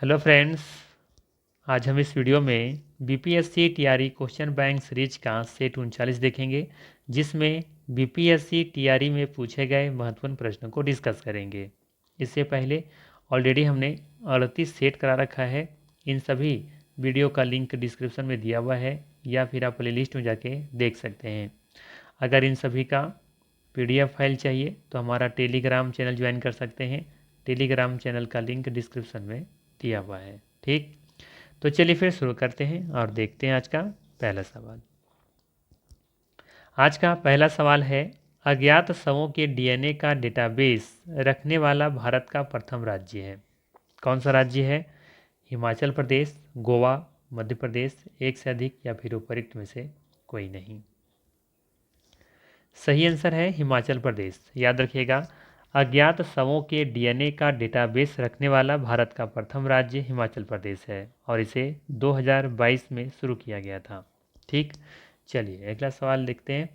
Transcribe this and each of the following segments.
Hello friends. आज हम इस वीडियो में BPSC TRE question bank series का सेट 39 देखेंगे, जिसमें बीपीएससी टीआरई में पूछे गए महत्वपूर्ण प्रश्नों को डिस्कस करेंगे। इससे पहले ऑलरेडी हमने 38 सेट करा रखा है। इन सभी वीडियो का लिंक डिस्क्रिप्शन में दिया हुआ है या फिर आप प्लेलिस्ट में जाके देख सकते हैं। अगर इन सभी का पीडीएफ फाइल चाहिए तो हमारा टेलीग्राम चैनल ज्वाइन कर सकते हैं। टेलीग्राम चैनल का लिंक डिस्क्रिप्शन में दिया हुआ है। ठीक, तो चलिए फिर शुरू करते हैं और देखते हैं आज का पहला सवाल। आज का पहला सवाल है, अज्ञात शवों के डीएनए का डेटाबेस रखने वाला भारत का प्रथम राज्य है। कौन सा राज्य है? हिमाचल प्रदेश, गोवा, मध्य प्रदेश, एक से अधिक या फिर उपरोक्त में से कोई नहीं। सही आंसर है हिमाचल प्रदेश। याद रखिएगा, अज्ञात शवों के डीएनए का डेटाबेस रखने वाला भारत का प्रथम राज्य हिमाचल प्रदेश है और इसे 2022 में शुरू किया गया था। ठीक, चलिए अगला सवाल देखते हैं।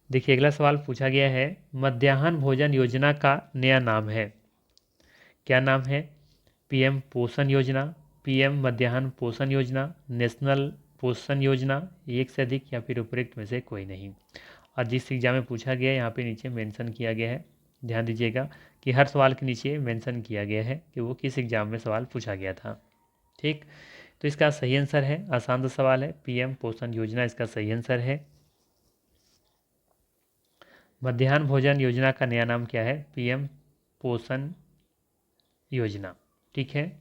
देखिए, अगला सवाल पूछा गया है, मध्याह्न भोजन योजना का नया नाम है। क्या नाम है? पीएम पोषण योजना, पीएम मध्याह्न पोषण योजना, नेशनल पोषण योजना, एक से अधिक या फिर उपरोक्त में से कोई नहीं। और जिस एग्जाम में पूछा गया है यहाँ पे नीचे मेंशन किया गया है। ध्यान दीजिएगा कि हर सवाल के नीचे मेंशन किया गया है कि वो किस एग्जाम में सवाल पूछा गया था। ठीक, तो इसका सही आंसर है, आसान सा सवाल है, पीएम पोषण योजना इसका सही आंसर है। मध्याह्न भोजन योजना का नया नाम क्या है? पीएम पोषण योजना। ठीक है,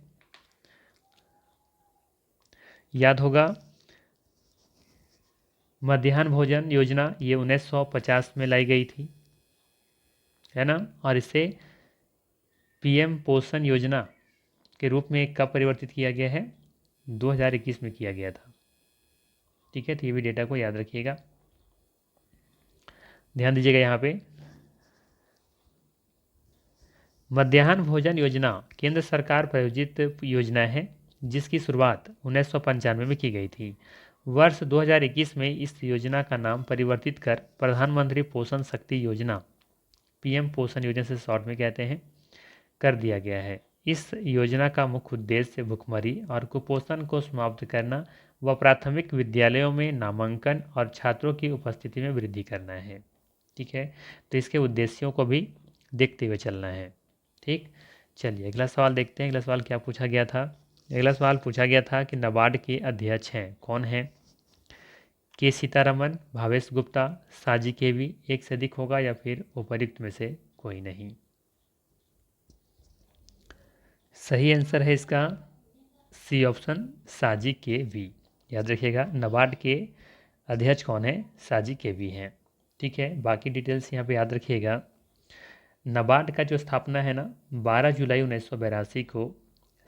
याद होगा मध्याह्न भोजन योजना ये 1950 में लाई गई थी, है ना। और इसे पीएम पोषण योजना के रूप में कब परिवर्तित किया गया है? 2021 में किया गया था। ठीक है, तो ये भी डेटा को याद रखिएगा, ध्यान दीजिएगा यहाँ पे। मध्याह्न भोजन योजना केंद्र सरकार प्रायोजित योजना है जिसकी शुरुआत 1995 में की गई थी। वर्ष 2021 में इस योजना का नाम परिवर्तित कर प्रधानमंत्री पोषण शक्ति योजना, पीएम पोषण योजना से शॉर्ट में कहते हैं, कर दिया गया है। इस योजना का मुख्य उद्देश्य भुखमरी और कुपोषण को समाप्त करना व प्राथमिक विद्यालयों में नामांकन और छात्रों की उपस्थिति में वृद्धि करना है। ठीक है, तो इसके उद्देश्यों को भी देखते हुए चलना है। ठीक, चलिए अगला सवाल देखते हैं। अगला सवाल क्या पूछा गया था? अगला सवाल पूछा गया था कि नाबार्ड के अध्यक्ष हैं कौन है? के सीतारमन, भावेश गुप्ता, साजी केवी, एक से अधिक होगा या फिर उपर्युक्त में से कोई नहीं। सही आंसर है इसका सी ऑप्शन, साजी के वी। याद रखिएगा नाबार्ड के अध्यक्ष कौन है? साजी के वी हैं। ठीक है, बाकी डिटेल्स यहाँ पे याद रखिएगा। नाबार्ड का जो स्थापना है ना 12 जुलाई 1982 को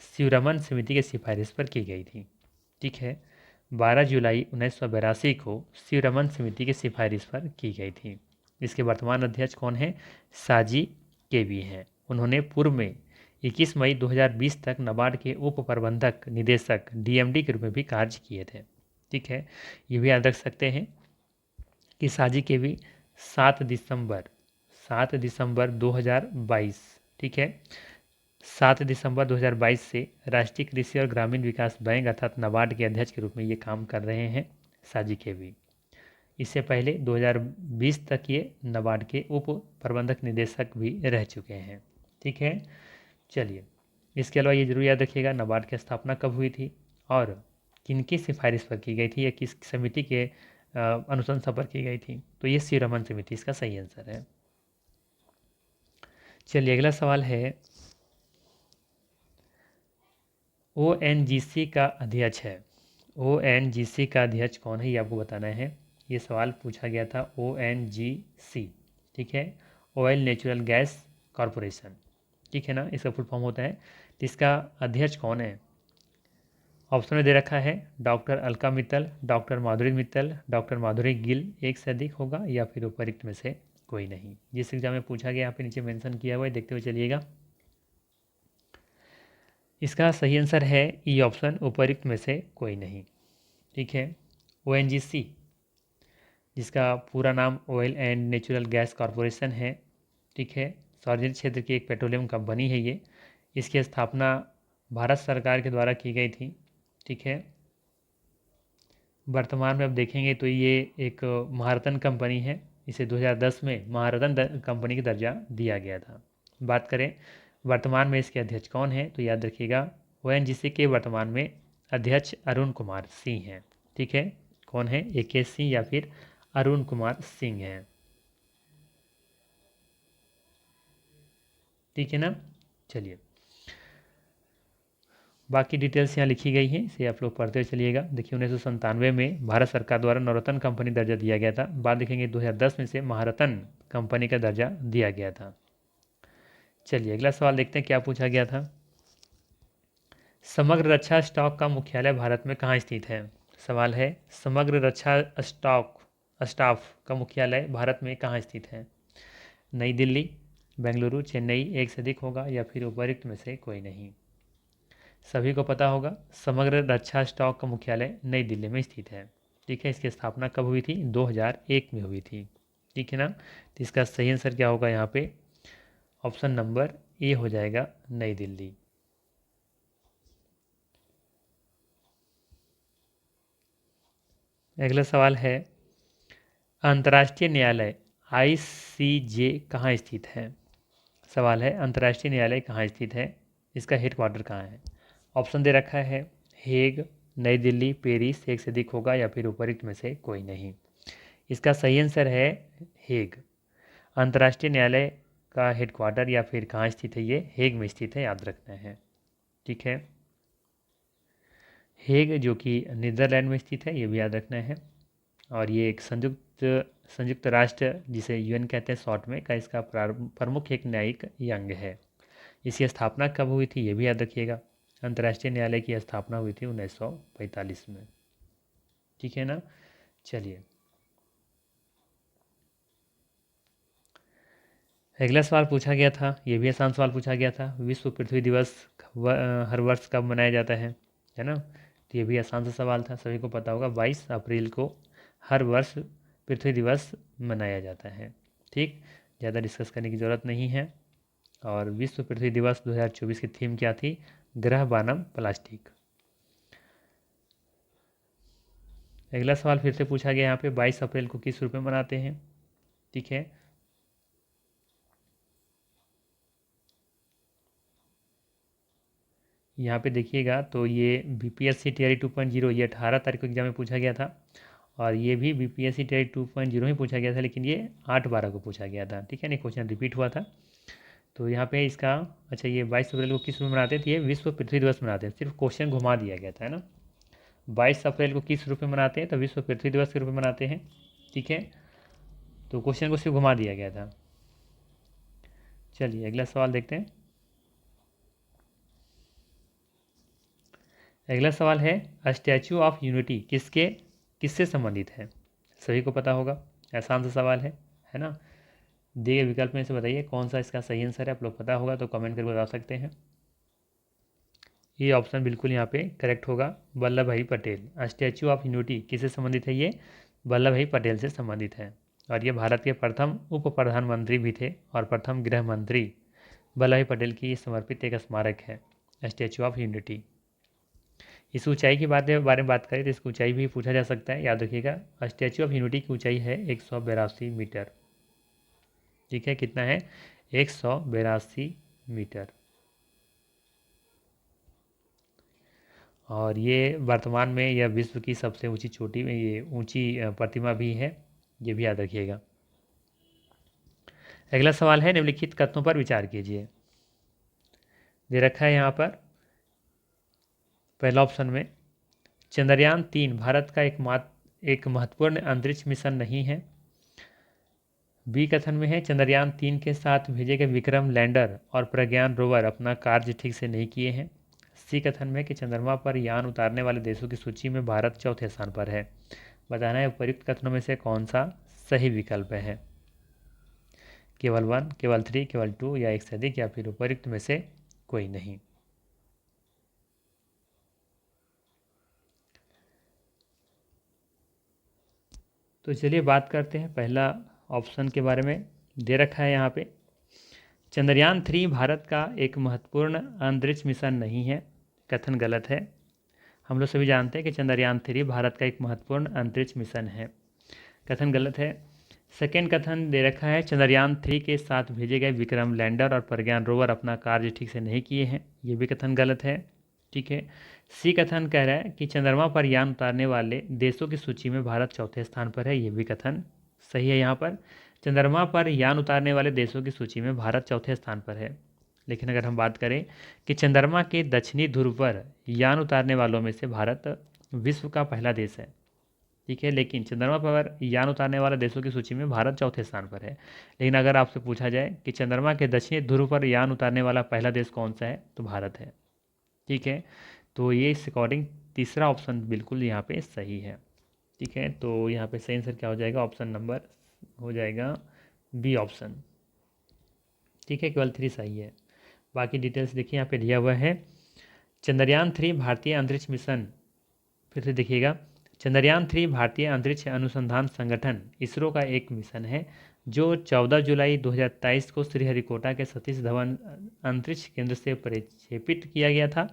शिवरमन समिति की सिफारिश पर की गई थी। ठीक है, 12 जुलाई 1982 को शिवरमन समिति की सिफारिश पर की गई थी। इसके वर्तमान अध्यक्ष कौन है? साजी केवी हैं। उन्होंने पूर्व में 21 मई 2020 तक नाबार्ड के उप प्रबंधक निदेशक डीएमडी के रूप में भी कार्य किए थे। ठीक है, ये भी याद रख सकते हैं कि साजी केवी 7 दिसंबर 2022, ठीक है, 7 दिसंबर 2022 से राष्ट्रीय कृषि और ग्रामीण विकास बैंक अर्थात नाबार्ड के अध्यक्ष के रूप में ये काम कर रहे हैं साजी केवी। इससे पहले 2020 तक ये नाबार्ड के उप प्रबंधक निदेशक भी रह चुके हैं। ठीक है, चलिए इसके अलावा ये जरूर याद रखिएगा नाबार्ड की स्थापना कब हुई थी और किनकी सिफारिश पर की गई थी या किस समिति के अनुशंसा पर की गई थी। तो ये शिवरमन समिति इसका सही आंसर है। चलिए अगला सवाल है, ओएनजीसी का अध्यक्ष है। ओएनजीसी का अध्यक्ष कौन है ये आपको बताना है। ये सवाल पूछा गया था ओएनजीसी। ठीक है, ऑयल नेचुरल गैस कॉरपोरेशन। ठीक है ना, इसका फुल फॉर्म होता है। तो इसका अध्यक्ष कौन है? ऑप्शन में दे रखा है डॉक्टर अलका मित्तल, डॉक्टर माधुरी मित्तल, डॉक्टर माधुरी गिल, एक से अधिक होगा या फिर उपरोक्त में से कोई नहीं। जिस एग्जाम में पूछा गया यहाँ पे नीचे मेंशन किया हुआ है, देखते हुए चलिएगा। इसका सही आंसर है ई ऑप्शन, उपरोक्त में से कोई नहीं। ठीक है, ओएनजीसी जिसका पूरा नाम oil and natural gas corporation है। ठीक है, सार्वजनिक क्षेत्र की एक पेट्रोलियम कंपनी है ये। इसकी स्थापना भारत सरकार के द्वारा की गई थी। ठीक है, वर्तमान में अब देखेंगे तो ये एक महारत्न कंपनी है। इसे 2010 में महारत्न कंपनी का दर्जा दिया गया था। बात करें वर्तमान में इसके अध्यक्ष कौन है, तो याद रखिएगा ओएनजीसी के वर्तमान में अध्यक्ष अरुण कुमार सिंह हैं। ठीक है, कौन है, AK सिंह या फिर अरुण कुमार सिंह हैं। ठीक है ना, चलिए बाकी डिटेल्स यहाँ लिखी गई हैं, इसे आप लोग पढ़ते हुए चलिएगा। देखिए 1997 में भारत सरकार द्वारा नवरत्न कंपनी दर्जा दिया गया था। बाद देखेंगे 2010 में से महारत्न कंपनी का दर्जा दिया गया था। चलिए अगला सवाल देखते हैं क्या पूछा गया था। समग्र रक्षा स्टॉक का मुख्यालय भारत में कहाँ स्थित है। सवाल है समग्र रक्षा स्टाफ का मुख्यालय भारत में कहाँ स्थित है। नई दिल्ली, बेंगलुरु, चेन्नई, एक से अधिक होगा या फिर उपरोक्त में से कोई नहीं। सभी को पता होगा समग्र रक्षा स्टॉक का मुख्यालय नई दिल्ली में स्थित है। ठीक है, इसकी स्थापना कब हुई थी, 2001 में हुई थी। ठीक है ना, तो इसका सही आंसर क्या होगा यहाँ पे, ऑप्शन नंबर ए हो जाएगा, नई दिल्ली। अगला सवाल है अंतर्राष्ट्रीय न्यायालय ICJ कहाँ स्थित है। सवाल है अंतर्राष्ट्रीय न्यायालय कहाँ स्थित है, इसका हेडक्वार्टर कहाँ है। ऑप्शन दे रखा है हेग, नई दिल्ली, पेरिस, एक से अधिक होगा या फिर उपरोक्त में से कोई नहीं। इसका सही आंसर है हेग। अंतर्राष्ट्रीय न्यायालय का हेडक्वार्टर या फिर कहाँ स्थित है, ये हेग में स्थित है, याद रखना है। ठीक है, हेग जो कि नीदरलैंड में स्थित है, ये भी याद रखना है। और ये एक संयुक्त राष्ट्र जिसे UN कहते हैं शॉर्ट में का इसका प्रमुख एक न्यायिक अंग है। इसकी स्थापना कब हुई थी, ये भी याद रखिएगा। अंतर्राष्ट्रीय न्यायालय की स्थापना हुई थी 1945 में। ठीक है ना, चलिए अगला सवाल पूछा गया था, ये भी आसान सवाल पूछा गया था। विश्व पृथ्वी दिवस हर वर्ष कब मनाया जाता है ना। तो ये भी आसान सा सवाल था, सभी को पता होगा 22 अप्रैल को हर वर्ष पृथ्वी दिवस मनाया जाता है। ठीक, ज़्यादा डिस्कस करने की ज़रूरत नहीं है। और विश्व पृथ्वी दिवस 2024 की थीम क्या थी, ग्रह बनाम प्लास्टिक। अगला सवाल फिर से पूछा गया यहाँ पे 22 अप्रैल को किस रूप में मनाते हैं। ठीक है, यहाँ पे देखिएगा तो ये BPSC Tier 2.0 ये 18 तारीख को एग्जाम में पूछा गया था। और ये भी BPSC Tier 2.0 ही पूछा गया था, लेकिन ये 8/12 को पूछा गया था। ठीक है, नहीं क्वेश्चन रिपीट हुआ था। तो यहाँ पे इसका अच्छा ये 22 अप्रैल को किस रूप में मनाते थे, ये विश्व पृथ्वी दिवस मनाते हैं, सिर्फ क्वेश्चन घुमा दिया गया था, है ना। 22 अप्रैल को किस रूप में मनाते हैं, तो विश्व पृथ्वी दिवस के रूप में मनाते हैं। ठीक है, तो क्वेश्चन को सिर्फ घुमा दिया गया था। चलिए अगला सवाल देखते हैं। अगला सवाल है स्टैचू ऑफ यूनिटी किससे संबंधित है। सभी को पता होगा, आसान सा सवाल है ना। दिए गए विकल्प में से बताइए कौन सा इसका सही आंसर है। आप लोग पता होगा तो कमेंट करके बता सकते हैं। ये ऑप्शन बिल्कुल यहाँ पे करेक्ट होगा, वल्लभ भाई पटेल। स्टैचू ऑफ यूनिटी किससे संबंधित है, ये वल्लभ भाई पटेल से संबंधित है। और ये भारत के प्रथम उप प्रधानमंत्री भी थे और प्रथम गृह मंत्री वल्लभ भाई पटेल की समर्पित एक स्मारक है स्टैचू ऑफ यूनिटी। इस ऊंचाई की बारे में बात करें तो इसकी ऊंचाई भी पूछा जा सकता है, याद रखिएगा। स्टैचू ऑफ यूनिटी की ऊंचाई है 182 मीटर। ठीक है, कितना है, 182 मीटर। और ये वर्तमान में यह विश्व की सबसे ऊंची चोटी में ये ऊंची प्रतिमा भी है, ये भी याद रखिएगा। अगला सवाल है निम्नलिखित कथनों पर विचार कीजिए। दे रखा है यहाँ पर पहला ऑप्शन में चंद्रयान 3 भारत का एक महत्वपूर्ण अंतरिक्ष मिशन नहीं है। बी कथन में है चंद्रयान 3 के साथ भेजे गए विक्रम लैंडर और प्रज्ञान रोवर अपना कार्य ठीक से नहीं किए हैं। सी कथन में कि चंद्रमा पर यान उतारने वाले देशों की सूची में भारत चौथे स्थान पर है। बताना है उपयुक्त कथनों में से कौन सा सही विकल्प है। केवल 1, केवल 3, केवल 2 या एक से अधिक या फिर उपयुक्त में से कोई नहीं। तो चलिए बात करते हैं पहला ऑप्शन के बारे में। दे रखा है यहाँ पे चंद्रयान 3 भारत का एक महत्वपूर्ण अंतरिक्ष मिशन नहीं है, कथन गलत है। हम लोग सभी जानते हैं कि चंद्रयान 3 भारत का एक महत्वपूर्ण अंतरिक्ष मिशन है, कथन गलत है। सेकेंड कथन दे रखा है चंद्रयान 3 के साथ भेजे गए विक्रम लैंडर और प्रज्ञान रोवर अपना कार्य ठीक से नहीं किए हैं, ये भी कथन गलत है। ठीक है। सी कथन कह रहा है कि चंद्रमा पर यान उतारने वाले देशों की सूची में भारत चौथे स्थान पर है, ये भी कथन सही है। यहाँ पर चंद्रमा पर यान उतारने वाले देशों की सूची में भारत चौथे स्थान पर है। लेकिन अगर हम बात करें कि चंद्रमा के दक्षिणी ध्रुव पर यान उतारने वालों में से भारत विश्व का पहला देश है। ठीक है, लेकिन चंद्रमा पर यान उतारने वाले देशों की सूची में भारत चौथे स्थान पर है। लेकिन अगर आपसे पूछा जाए कि चंद्रमा के दक्षिणी ध्रुव पर यान उतारने वाला पहला देश कौन सा है, तो भारत है। ठीक है, तो ये इस अकॉर्डिंग तीसरा ऑप्शन बिल्कुल यहाँ पे सही है। ठीक है, तो यहाँ पे सही आंसर क्या हो जाएगा, ऑप्शन नंबर हो जाएगा बी ऑप्शन। ठीक है, केवल 3 सही है, बाकी डिटेल्स देखिए यहाँ पे दिया हुआ है। चंद्रयान 3 भारतीय अंतरिक्ष मिशन, फिर से देखिएगा, चंद्रयान 3 भारतीय अंतरिक्ष अनुसंधान संगठन इसरो का एक मिशन है जो 14 जुलाई 2023 को श्रीहरिकोटा के सतीश धवन अंतरिक्ष केंद्र से प्रक्षेपित किया गया था।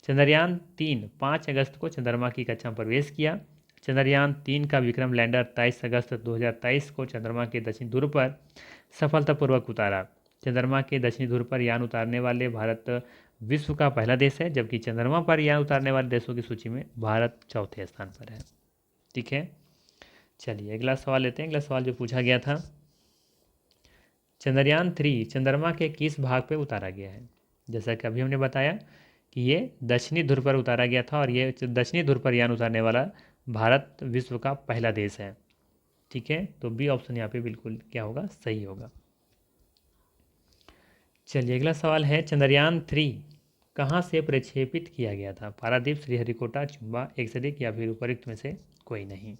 चंद्रयान 3 5 अगस्त को चंद्रमा की कक्षा में प्रवेश किया। चंद्रयान 3 का विक्रम लैंडर 23 अगस्त 2023 को चंद्रमा के दक्षिणी ध्रुव पर सफलतापूर्वक उतारा। चंद्रमा के दक्षिणी ध्रुव पर यान उतारने वाले भारत विश्व का पहला देश है, जबकि चंद्रमा पर यान उतारने वाले देशों की सूची में भारत चौथे स्थान पर है। ठीक है, चलिए अगला सवाल लेते हैं। अगला सवाल जो पूछा गया था, चंद्रयान 3 चंद्रमा के किस भाग पे उतारा गया है। जैसा कि अभी हमने बताया कि ये दक्षिणी ध्रुव पर उतारा गया था और ये दक्षिणी ध्रुव पर यान उतारने वाला भारत विश्व का पहला देश है। ठीक है, तो बी ऑप्शन यहाँ पे बिल्कुल क्या होगा, सही होगा। चलिए अगला सवाल है, चंद्रयान 3 कहाँ से प्रक्षेपित किया गया था। पारादीप, श्रीहरिकोटा, चुम्बा, एक्सरिक या फिर उपरोक्त में से कोई नहीं।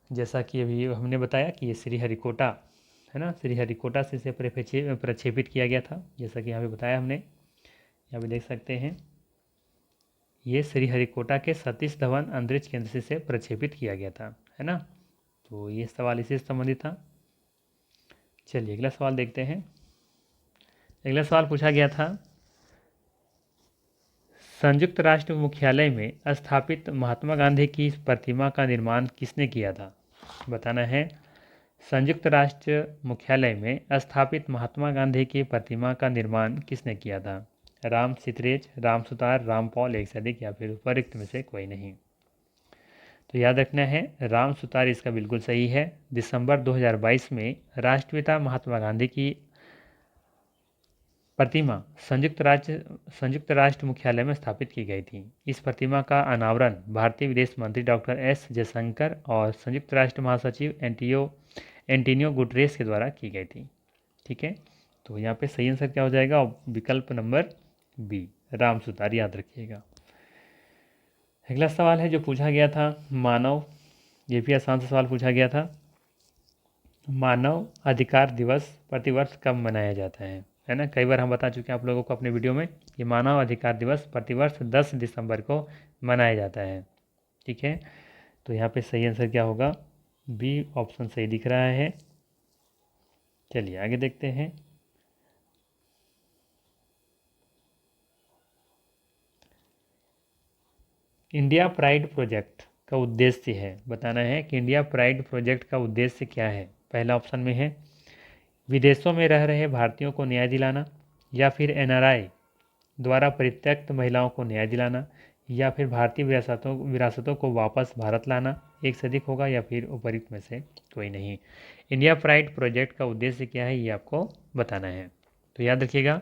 जैसा कि अभी हमने बताया कि ये श्रीहरिकोटा है ना, श्रीहरिकोटा से इसे प्रक्षेपित किया गया था, जैसा कि यहाँ पे बताया हमने। यहाँ पे देख सकते हैं ये श्रीहरिकोटा के सतीश धवन अंतरिक्ष केंद्र से इसे प्रक्षेपित किया गया था, है ना। तो ये सवाल इसी से संबंधित था। चलिए अगला सवाल देखते हैं। अगला सवाल पूछा गया था, संयुक्त राष्ट्र मुख्यालय में स्थापित महात्मा गांधी की प्रतिमा का निर्माण किसने किया था। बताना है, संयुक्त राष्ट्र मुख्यालय में स्थापित महात्मा गांधी की प्रतिमा का निर्माण किसने किया था। राम सितरेज, राम सुतार, राम पॉल, एक से अधिक या फिर उपरोक्त में से कोई नहीं। तो याद रखना है, राम सुतार इसका बिल्कुल सही है। दिसंबर 2022 में राष्ट्रपिता महात्मा गांधी की प्रतिमा संयुक्त राष्ट्र मुख्यालय में स्थापित की गई थी। इस प्रतिमा का अनावरण भारतीय विदेश मंत्री डॉक्टर एस जयशंकर और संयुक्त राष्ट्र महासचिव एंटोनियो गुटरेस के द्वारा की गई थी। ठीक है, तो यहाँ पे सही आंसर क्या हो जाएगा, विकल्प नंबर बी, राम सुतार, याद रखिएगा। अगला सवाल है जो पूछा गया था, मानव, ये भी आसान सा सवाल पूछा गया था। मानव अधिकार दिवस प्रतिवर्ष कब मनाया जाता है ना। कई बार हम बता चुके हैं आप लोगों को अपने वीडियो में, ये मानव अधिकार दिवस प्रतिवर्ष 10 दिसंबर को मनाया जाता है। ठीक है, तो यहाँ पे सही आंसर क्या होगा, बी ऑप्शन सही दिख रहा है। चलिए आगे देखते हैं। इंडिया प्राइड प्रोजेक्ट का उद्देश्य है, बताना है कि इंडिया प्राइड प्रोजेक्ट का उद्देश्य क्या है। पहला ऑप्शन में है विदेशों में रह रहे भारतीयों को न्याय दिलाना, या फिर एनआरआई द्वारा परित्यक्त महिलाओं को न्याय दिलाना, या फिर भारतीय विरासतों को वापस भारत लाना, एक से अधिक होगा या फिर उपरोक्त में से कोई नहीं। इंडिया प्राइड प्रोजेक्ट का उद्देश्य क्या है ये आपको बताना है। तो याद रखिएगा,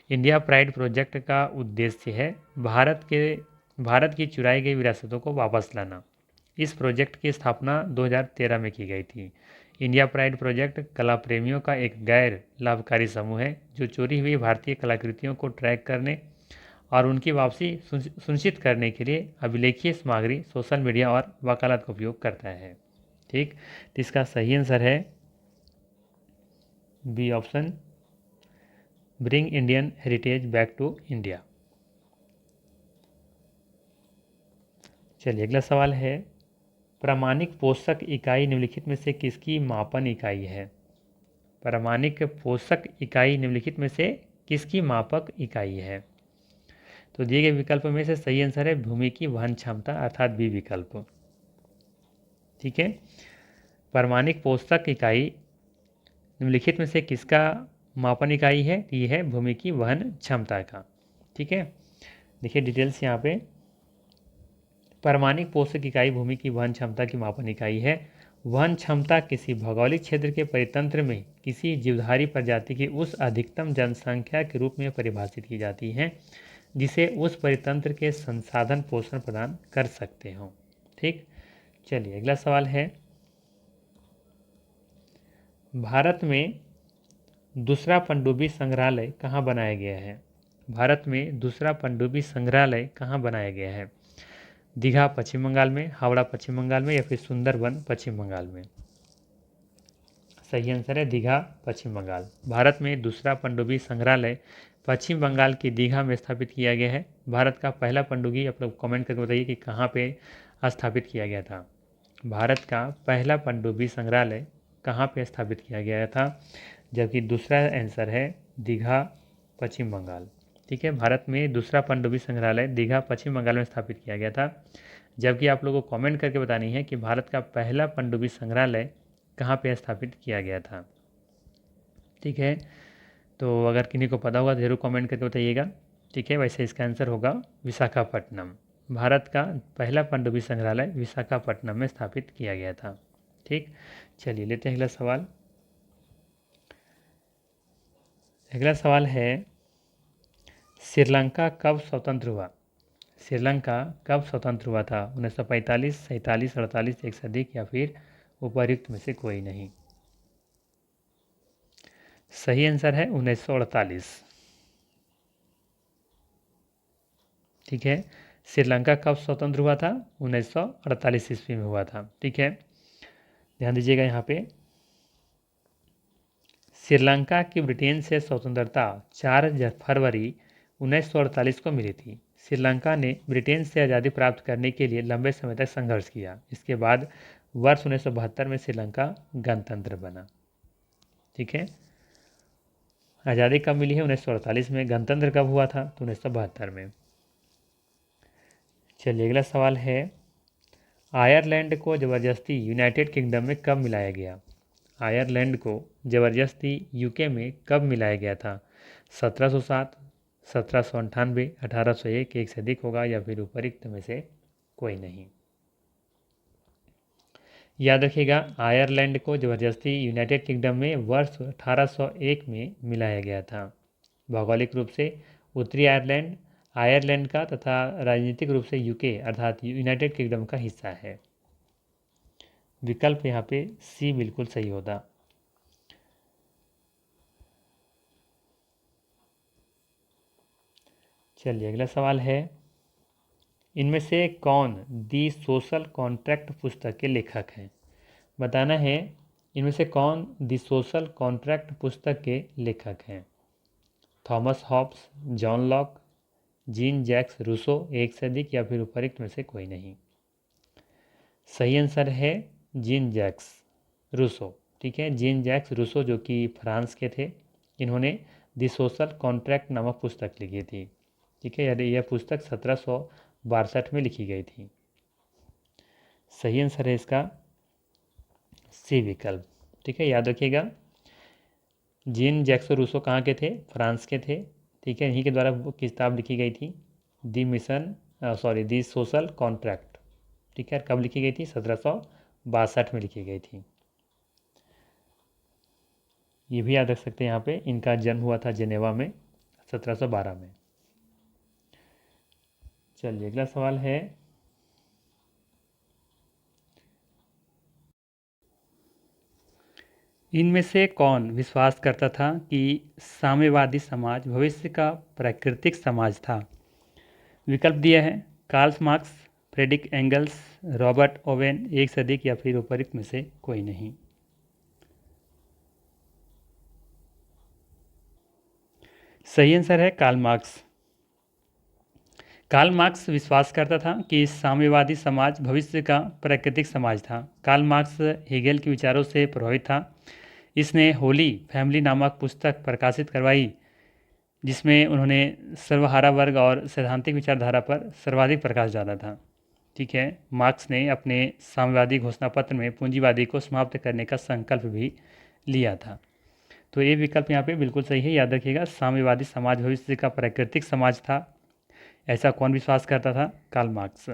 इंडिया प्राइड प्रोजेक्ट का उद्देश्य है भारत की चुराई गई विरासतों को वापस लाना। इस प्रोजेक्ट की स्थापना 2013 में की गई थी। इंडिया प्राइड प्रोजेक्ट कला प्रेमियों का एक गैर लाभकारी समूह है जो चोरी हुई भारतीय कलाकृतियों को ट्रैक करने और उनकी वापसी सुनिश्चित करने के लिए अभिलेखीय सामग्री, सोशल मीडिया और वकालत का उपयोग करता है। ठीक, तो इसका सही आंसर है B option, bring Indian heritage back to India. चलिए अगला सवाल है, प्रामाणिक पोषक इकाई निम्नलिखित में से किसकी मापन इकाई है। प्रामाणिक पोषक इकाई निम्नलिखित में से किसकी मापक इकाई है? तो दिए गए विकल्प में से सही आंसर है भूमि की वहन क्षमता अर्थात बी विकल्प। ठीक है, प्रामाणिक पोषक इकाई निम्नलिखित में से किसका मापन इकाई है? ये है भूमि की वहन क्षमता का। ठीक है, देखिए डिटेल्स यहाँ पे। प्रामाणिक पोषक इकाई भूमि की वहन क्षमता की मापन इकाई है। वहन क्षमता किसी भौगोलिक क्षेत्र के परितंत्र में किसी जीवधारी प्रजाति की उस अधिकतम जनसंख्या के रूप में परिभाषित की जाती है जिसे उस परितंत्र के संसाधन पोषण प्रदान कर सकते हों। ठीक, चलिए अगला सवाल है, भारत में दूसरा पनडुब्बी संग्रहालय कहाँ बनाया गया है? भारत में दूसरा पनडुब्बी संग्रहालय कहाँ बनाया गया है? दीघा पश्चिम बंगाल में, हावड़ा पश्चिम बंगाल में, या फिर सुंदरबन पश्चिम बंगाल में? सही आंसर है दीघा पश्चिम बंगाल। भारत में दूसरा पनडुब्बी संग्रहालय पश्चिम बंगाल की दीघा में स्थापित किया गया है। भारत का पहला पनडुब्बी, आप लोग कमेंट करके बताइए कि कहाँ पे स्थापित किया गया था। भारत का पहला पनडुब्बी संग्रहालय कहाँ पे स्थापित किया गया था? जबकि दूसरा आंसर है दीघा पश्चिम बंगाल। ठीक है, भारत में दूसरा पनडुब्बी संग्रहालय दीघा पश्चिम बंगाल में स्थापित किया गया था। जबकि आप लोगों को कमेंट करके बतानी है कि भारत का पहला पनडुब्बी संग्रहालय कहाँ पे स्थापित किया गया था। ठीक है, तो अगर किन्हीं को पता होगा तो जरूर कमेंट करके बताइएगा। ठीक है, वैसे इसका आंसर होगा विशाखापट्टनम। भारत का पहला पनडुब्बी संग्रहालय विशाखापट्टनम में स्थापित किया गया था। ठीक, चलिए लेते हैं अगला सवाल। अगला सवाल है, श्रीलंका कब स्वतंत्र हुआ? श्रीलंका कब स्वतंत्र हुआ था? 1945, 47, 48, एक से अधिक, या फिर उपर्युक्त में से कोई नहीं? सही आंसर है 1948। ठीक है, श्रीलंका कब स्वतंत्र हुआ था? 1948 ईस्वी में हुआ था। ठीक है, ध्यान दीजिएगा यहाँ पे, श्रीलंका की ब्रिटेन से स्वतंत्रता 4 फरवरी 1948 को मिली थी। श्रीलंका ने ब्रिटेन से आज़ादी प्राप्त करने के लिए लंबे समय तक संघर्ष किया। इसके बाद वर्ष 1972 में श्रीलंका गणतंत्र बना। ठीक है, आज़ादी कब मिली है? 1948 में। गणतंत्र कब हुआ था? तो 1972 में। चलिए अगला सवाल है, आयरलैंड को ज़बरदस्ती यूनाइटेड किंगडम में कब मिलाया गया? आयरलैंड को ज़बरदस्ती यूके में कब मिलाया गया था? 1707, 1798, 1801, एक से अधिक होगा, या फिर उपरोक्त में से कोई नहीं? याद रखिएगा, आयरलैंड को ज़बरदस्ती यूनाइटेड किंगडम में वर्ष 1801 में मिलाया गया था। भौगोलिक रूप से उत्तरी आयरलैंड आयरलैंड का तथा राजनीतिक रूप से यूके अर्थात यूनाइटेड किंगडम का हिस्सा है। विकल्प यहाँ पे सी बिल्कुल सही होता। चलिए अगला सवाल है, इनमें से कौन दी सोशल कॉन्ट्रैक्ट पुस्तक के लेखक हैं? बताना है इनमें से कौन दी सोशल कॉन्ट्रैक्ट पुस्तक के लेखक हैं? Thomas Hobbes, John Locke, Jean Jacques Rousseau, एक से अधिक, या फिर उपरोक्त में से कोई नहीं? सही आंसर है जीन जैक्स रूसो। ठीक है, जीन जैक्स रूसो जो कि फ्रांस के थे, इन्होंने दी सोशल कॉन्ट्रैक्ट नामक पुस्तक लिखी थी। ठीक है, यह पुस्तक 1762 में लिखी गई थी। सही आंसर है इसका सी विकल्प। ठीक है, याद रखिएगा, जीन जैक्स रूसो कहाँ के थे? फ्रांस के थे। ठीक है, इन्हीं के द्वारा वो किताब लिखी गई थी दी सोशल कॉन्ट्रैक्ट। ठीक है, कब लिखी गई थी? 1762 में लिखी गई थी। ये भी याद रख सकते हैं, यहाँ पे इनका जन्म हुआ था जेनेवा में 1712 में। चलिए अगला सवाल है, इनमें से कौन विश्वास करता था कि साम्यवादी समाज भविष्य का प्राकृतिक समाज था? विकल्प दिया है, Karl Marx, Friedrich Engels, Robert Owen, एक से अधिक, या फिर उपरोक्त में से कोई नहीं? सही आंसर है कार्ल मार्क्स। कार्ल मार्क्स विश्वास करता था कि साम्यवादी समाज भविष्य का प्राकृतिक समाज था। कार्ल मार्क्स हेगेल के विचारों से प्रभावित था। इसने होली फैमिली नामक पुस्तक प्रकाशित करवाई, जिसमें उन्होंने सर्वहारा वर्ग और सैद्धांतिक विचारधारा पर सर्वाधिक प्रकाश डाला था। ठीक है, मार्क्स ने अपने साम्यवादी घोषणा पत्र में पूंजीवादी को समाप्त करने का संकल्प भी लिया था। तो ये विकल्प यहाँ पे बिल्कुल सही है, याद रखिएगा। साम्यवादी समाज भविष्य का प्राकृतिक समाज था, ऐसा कौन विश्वास करता था? Karl Marx.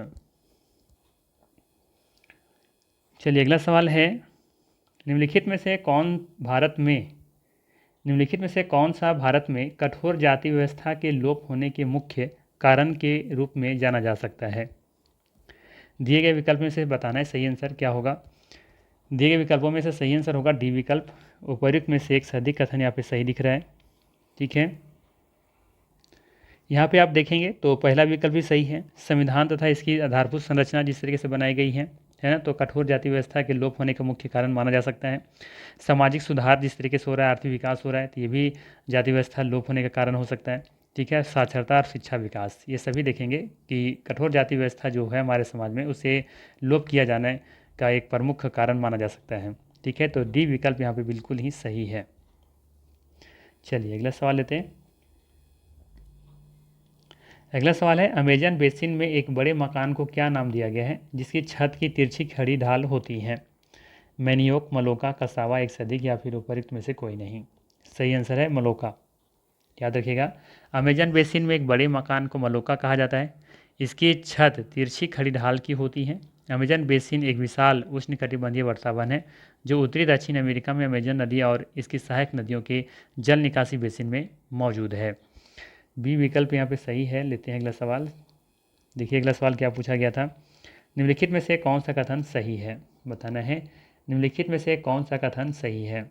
चलिए अगला सवाल है, निम्नलिखित में से कौन सा भारत में कठोर जाति व्यवस्था के लोप होने के मुख्य कारण के रूप में जाना जा सकता है? दिए गए विकल्प में से बताना है सही आंसर क्या होगा। दिए गए विकल्पों में से सही आंसर होगा डी विकल्प। उपर्युक्त में से एक से अधिक कथन यहाँ पे सही दिख रहा है। ठीक है, यहाँ पे आप देखेंगे तो पहला विकल्प भी सही है। संविधान तथा इसकी आधारभूत संरचना जिस तरीके से बनाई गई है ना, तो कठोर जाति व्यवस्था के लोप होने का मुख्य कारण माना जा सकता है। सामाजिक सुधार जिस तरीके से हो रहा है, आर्थिक विकास हो रहा है, तो ये भी जाति व्यवस्था लोप होने का कारण हो सकता है। ठीक है, साक्षरता और शिक्षा विकास, ये सभी देखेंगे कि कठोर जाति व्यवस्था जो है हमारे समाज में, उसे लोप किया जाने का एक प्रमुख कारण माना जा सकता है। ठीक है, तो डी विकल्प यहाँ पे बिल्कुल ही सही है। चलिए अगला सवाल लेते हैं। अगला सवाल है, अमेजन बेसिन में एक बड़े मकान को क्या नाम दिया गया है जिसकी छत की तिरछी खड़ी ढाल होती है? मैनियोक, मलोका, कसावा, एक से अधिक, या फिर उपर्युक्त में से कोई नहीं। सही आंसर है मलोका। याद रखिएगा, अमेजन बेसिन में एक बड़े मकान को मलोका कहा जाता है। इसकी छत तिरछी खड़ी ढाल की होती है। अमेजन बेसिन एक विशाल उष्णकटिबंधीय वर्षावन है जो उत्तरी दक्षिण अमेरिका में अमेजन नदी और इसकी सहायक नदियों के जल निकासी बेसिन में मौजूद है। बी विकल्प यहाँ पे सही है। लेते हैं अगला सवाल। देखिए अगला सवाल क्या पूछा गया था, निम्नलिखित में से कौन सा कथन सही है? बताना है निम्नलिखित में से कौन सा कथन सही है।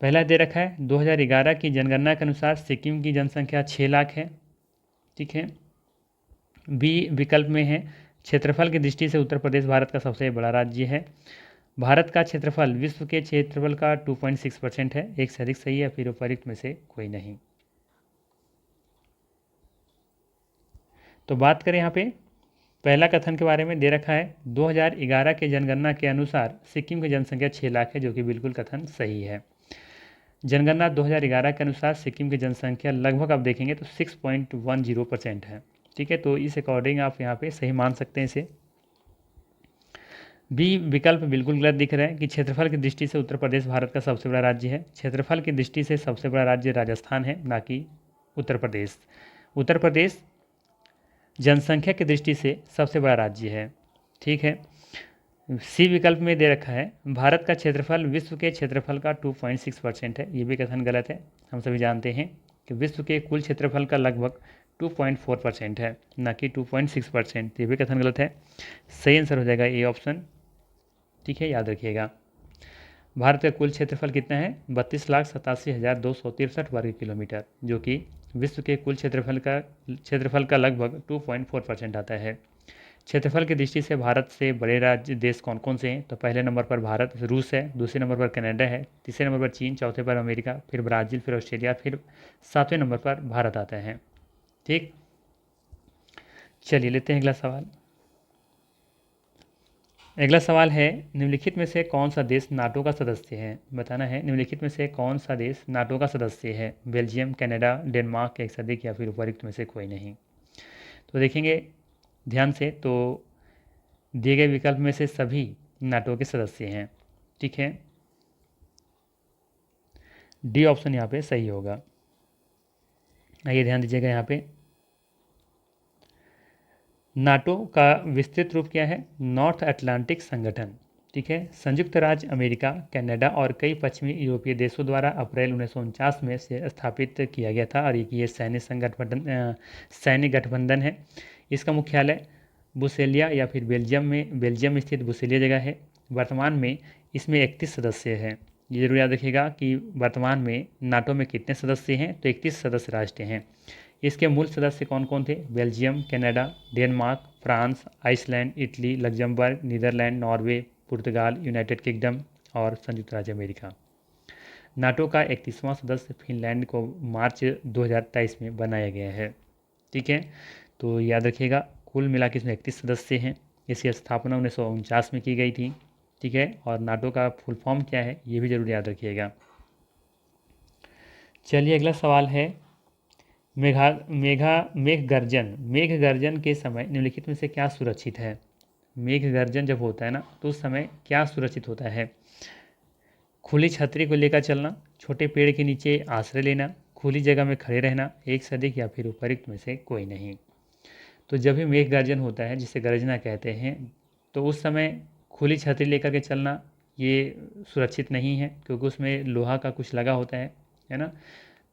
पहला दे रखा है, 2011 की जनगणना के अनुसार सिक्किम की जनसंख्या 6 लाख है। ठीक है, बी विकल्प में है, क्षेत्रफल की दृष्टि से उत्तर प्रदेश भारत का सबसे बड़ा राज्य है। भारत का क्षेत्रफल विश्व के क्षेत्रफल का 2.6% है, एक से अधिक सही है, फिर उपर्युक्त में से कोई नहीं। तो बात करें यहाँ पे पहला कथन के बारे में, दे रखा है 2011 के जनगणना के अनुसार सिक्किम की जनसंख्या 6 लाख है, जो कि बिल्कुल कथन सही है। जनगणना 2011 के अनुसार सिक्किम की जनसंख्या लगभग आप देखेंगे तो 6.10% है। ठीक है, तो इस अकॉर्डिंग आप यहाँ पे सही मान सकते हैं इसे। बी विकल्प बिल्कुल गलत दिख रहा है कि क्षेत्रफल की दृष्टि से उत्तर प्रदेश भारत का सबसे बड़ा राज्य है। क्षेत्रफल की दृष्टि से सबसे बड़ा राज्य राजस्थान है, ना कि उत्तर प्रदेश। उत्तर प्रदेश जनसंख्या की दृष्टि से सबसे बड़ा राज्य है। ठीक है, सी विकल्प में दे रखा है भारत का क्षेत्रफल विश्व के क्षेत्रफल का 2.6% है, ये भी कथन गलत है। हम सभी जानते हैं कि विश्व के कुल क्षेत्रफल का लगभग 2.4% है, ना कि 2.6%, ये भी कथन गलत है। सही आंसर हो जाएगा ए ऑप्शन। ठीक है, याद रखिएगा। भारत का कुल क्षेत्रफल कितना है? 32,87,263 वर्ग किलोमीटर, जो कि विश्व के कुल क्षेत्रफल का लगभग 2.4% आता है। क्षेत्रफल की दृष्टि से भारत से बड़े राज्य देश कौन कौन से हैं? तो पहले नंबर पर रूस है, दूसरे नंबर पर कनाडा है, तीसरे नंबर पर चीन, चौथे पर अमेरिका, फिर ब्राज़ील, फिर ऑस्ट्रेलिया, फिर 7वें नंबर पर भारत आता है। ठीक, चलिए लेते हैं अगला सवाल। अगला सवाल है, निम्नलिखित में से कौन सा देश नाटो का सदस्य है? बताना है निम्नलिखित में से कौन सा देश नाटो का सदस्य है? बेल्जियम, कनाडा, डेनमार्क, एक से अधिक, या फिर उपर्युक्त में से कोई नहीं। तो देखेंगे ध्यान से, तो दिए गए विकल्प में से सभी नाटो के सदस्य हैं। ठीक है, डी ऑप्शन यहाँ पे सही होगा। आइए ध्यान दीजिएगा, यहाँ पे नाटो का विस्तृत रूप क्या है? नॉर्थ अटलांटिक संगठन। ठीक है, संयुक्त राज्य अमेरिका, कनाडा और कई पश्चिमी यूरोपीय देशों द्वारा अप्रैल 1949 में से स्थापित किया गया था, और ये सैन्य गठबंधन है। इसका मुख्यालय बुसेलिया या फिर बेल्जियम में स्थित बुसेलिया जगह है। वर्तमान में इसमें 31 सदस्य हैं। ये जरूर याद रखिएगा कि वर्तमान में नाटो में कितने सदस्य हैं, तो 31 सदस्य राष्ट्र हैं। इसके मूल सदस्य कौन कौन थे? Belgium, Canada, Denmark, France, Iceland, Italy, Luxembourg, Netherlands, Norway, पुर्तगाल, यूनाइटेड किंगडम और संयुक्त राज्य अमेरिका। नाटो का 31वां सदस्य फिनलैंड को मार्च 2023 में बनाया गया है। ठीक है, तो याद रखिएगा कुल मिला के इसमें 31 सदस्य हैं। इसकी स्थापना 1949 में की गई थी। ठीक है। और नाटो का फुल फॉर्म क्या है ये भी जरूर याद रखिएगा। चलिए अगला सवाल है, मेघ गर्जन, मेघ गर्जन के समय निम्नलिखित में से क्या सुरक्षित है। मेघ गर्जन जब होता है ना तो उस समय क्या सुरक्षित होता है। खुली छतरी को लेकर चलना, छोटे पेड़ के नीचे आश्रय लेना, खुली जगह में खड़े रहना, एक से अधिक या फिर उपयुक्त में से कोई नहीं। तो जब भी मेघ गर्जन होता है जिसे गर्जना कहते हैं, तो उस समय खुली छतरी लेकर के चलना ये सुरक्षित नहीं है, क्योंकि उसमें लोहा का कुछ लगा होता है ना,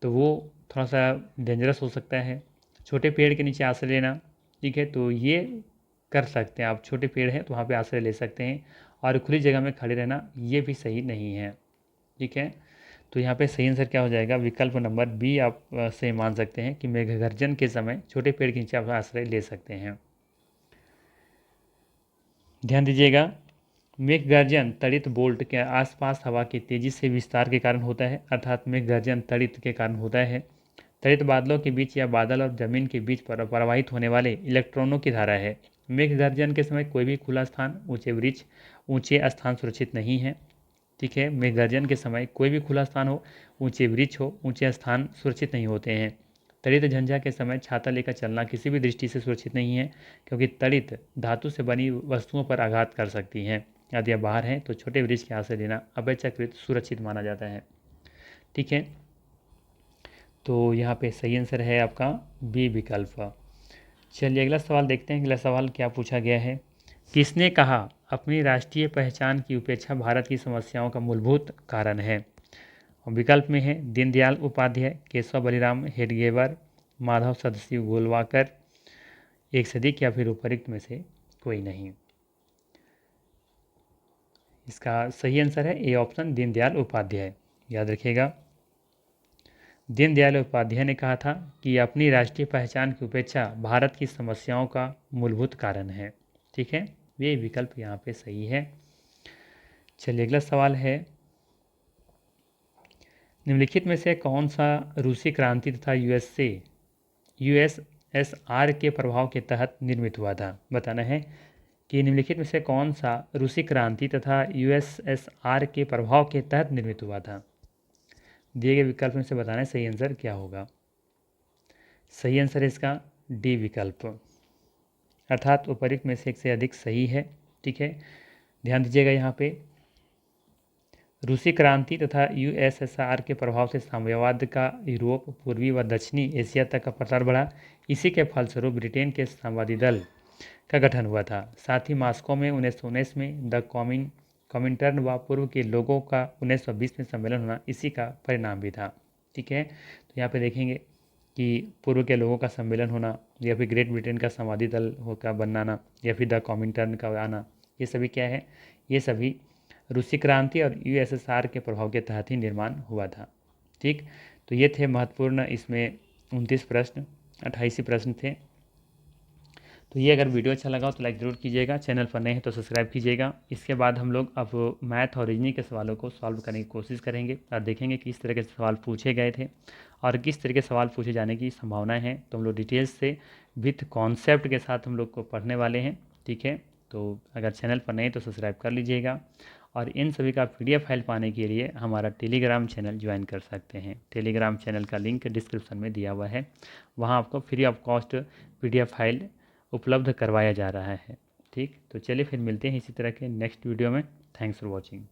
तो वो थोड़ा सा डेंजरस हो सकता है। छोटे पेड़ के नीचे आश्रय लेना, ठीक है, तो ये कर सकते हैं आप, छोटे पेड़ हैं तो वहाँ पे आश्रय ले सकते हैं। और खुली जगह में खड़े रहना ये भी सही नहीं है, ठीक है। तो यहाँ पे सही आंसर क्या हो जाएगा, विकल्प नंबर बी आप सही मान सकते हैं कि मेघगर्जन के समय छोटे पेड़ के नीचे आप आश्रय ले सकते हैं। ध्यान दीजिएगा, मेघगर्जन तड़ित बोल्ट के आसपास हवा की तेजी से विस्तार के कारण होता है, अर्थात मेघगर्जन तड़ित के कारण होता है। तड़ित बादलों के बीच या बादल और जमीन के बीच पर प्रवाहित होने वाले इलेक्ट्रॉनों की धारा है। मेघगर्जन के समय कोई भी खुला स्थान, ऊंचे वृक्ष, ऊंचे स्थान सुरक्षित नहीं है, ठीक है। मेघगर्जन के समय कोई भी खुला स्थान हो, ऊंचे वृक्ष हो, ऊंचे स्थान सुरक्षित नहीं होते हैं। तड़ित झंझा के समय छाता लेकर चलना किसी भी दृष्टि से सुरक्षित नहीं है, क्योंकि तड़ित धातु से बनी वस्तुओं पर आघात कर सकती हैं। यदि आप बाहर हैं तो छोटे वृक्ष के आश्रय लेना अपेक्षाकृत सुरक्षित माना जाता है, ठीक है। तो यहाँ पे सही आंसर है आपका बी विकल्प। चलिए अगला सवाल देखते हैं, अगला सवाल क्या पूछा गया है। किसने कहा अपनी राष्ट्रीय पहचान की उपेक्षा भारत की समस्याओं का मूलभूत कारण है। विकल्प में है दीनदयाल उपाध्याय, केशव बलिराम हेडगेवार, माधव सदाशिव गोलवाकर, एक से अधिक या फिर उपयुक्त में से कोई नहीं। इसका सही आंसर है ए ऑप्शन, दीनदयाल उपाध्याय। याद रखिएगा, दीनदयाल उपाध्याय ने कहा था कि अपनी राष्ट्रीय पहचान की उपेक्षा भारत की समस्याओं का मूलभूत कारण है, ठीक है। ये विकल्प यहाँ पे सही है। चलिए अगला सवाल है, निम्नलिखित में से कौन सा रूसी क्रांति तथा यूएसएसआर के प्रभाव के तहत निर्मित हुआ था। बताना है कि निम्नलिखित में से कौन सा रूसी क्रांति तथा यूएसएसआर के प्रभाव के तहत निर्मित हुआ था। दिए गए विकल्प में से बताना है सही आंसर क्या होगा। सही आंसर है इसका डी विकल्प, अर्थात उपयुक्त में से एक से अधिक सही है, ठीक है। ध्यान दीजिएगा, यहाँ पे रूसी क्रांति तथा यूएसएसआर के प्रभाव से साम्यवाद का यूरोप, पूर्वी व दक्षिणी एशिया तक का प्रसार बढ़ा। इसी के फलस्वरूप ब्रिटेन के साम्यवादी दल का गठन हुआ था। साथ ही मॉस्को में 1919 में द कॉमिंटर्न व पूर्व के लोगों का 1920 में सम्मेलन होना इसी का परिणाम भी था, ठीक है। तो यहाँ पे देखेंगे कि पूर्व के लोगों का सम्मेलन होना, या फिर ग्रेट ब्रिटेन का साम्यवादी दल का बनाना, या फिर द कॉमिंटर्न का आना, ये सभी क्या है, ये सभी रूसी क्रांति और यूएसएसआर के प्रभाव के तहत ही निर्माण हुआ था, ठीक। तो ये थे महत्वपूर्ण, इसमें 29 प्रश्न, 28 प्रश्न थे। तो ये अगर वीडियो अच्छा लगा हो तो लाइक ज़रूर कीजिएगा, चैनल पर नए हैं तो सब्सक्राइब कीजिएगा। इसके बाद हम लोग अब मैथ और रीजनिंग के सवालों को सॉल्व करने की कोशिश करेंगे और देखेंगे किस तरह के सवाल पूछे गए थे और किस तरह के सवाल पूछे जाने की संभावनाएं हैं। तो हम लोग डिटेल्स से विथ कॉन्सेप्ट के साथ हम लोग को पढ़ने वाले हैं, ठीक है। तो अगर चैनल पर नए तो सब्सक्राइब कर लीजिएगा और इन सभी का PDF फाइल पाने के लिए हमारा टेलीग्राम चैनल ज्वाइन कर सकते हैं। टेलीग्राम चैनल का लिंक डिस्क्रिप्शन में दिया हुआ है, वहाँ आपको free of cost PDF file उपलब्ध करवाया जा रहा है, ठीक। तो चलिए फिर मिलते हैं इसी तरह के नेक्स्ट वीडियो में। Thanks for watching.